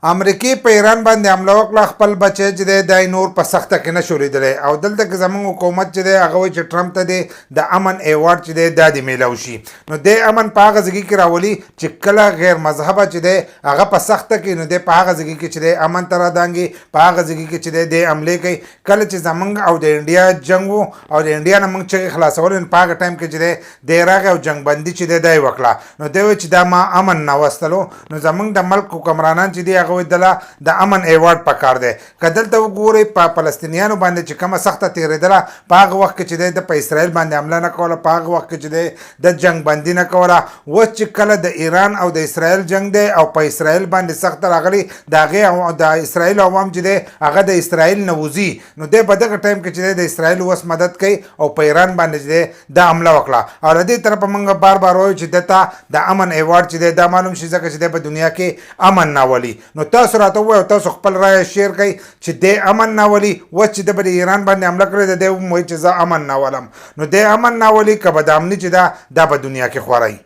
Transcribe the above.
امریکې په ایران باندې حمله وکړه، خپل بچی چې دی دا نور په سخته کې نشو لیدلی، او دلته کې زموږ حکومت چې دی هغه وایي چې ټرمپ ته دی د امن ایوارډ چې دی دا دې میلاو شي. نو دی امن په هغه ځای کې راولي چې کله غیر مذهبه چې دی هغه په سخته کې، نو دی په هغه ځای کې چې دی امن ته رادانګي، په هغه ځای کې چې دی حملې کوي. کله چې زموږ او د انډیا جنګ و او د انډیا نه موږ چغې خلاصولې، نو په هغه ټایم کې چې دی راغی او جنګ بندي چې دی دا یې وکړه. نو دی وایي چې دا ما امن نه وستلو. نو زموږ د ملک حکمرانان چې دی هغه وایي دله د امن ایوارډ پکار دی. که دلته وګورئ په فلسطینیانو باندې چې کومه سخته تېرېدله، په هغه وخت کې چې دی د په اسرائیل باندې حمله نه کوله، په هغه وخت کې چې دی د جنګ بندي نه کوله. اوس چې کله د ایران او د اسرائیل جنګ دی او په اسرائیل باندې سخته راغلي، د هغې د اسرائیل عوام چې دی هغه د اسرائیل نه وځي، نو دی په دغه ټایم کې چې دی د اسرائیل اوس مدد کوي او په ایران باندې چې دی دا حمله وکړه. او له دې طرفه موږ بار بار وایو چې دته د امن ایوارډ چې دی دا معلوم شي، ځکه چې دی په دنیا کې امن ناولي. نو تاسو راته ووایو، تاسو خپل رایه شیر کوئ چې دی امن ناولي. اوس چې د به د ایران باندې حمله کړې ده، دی وایي چې زه امن ناولم. نو دی امن ناولي که به د امني چې دا په دنیا کې خوروي.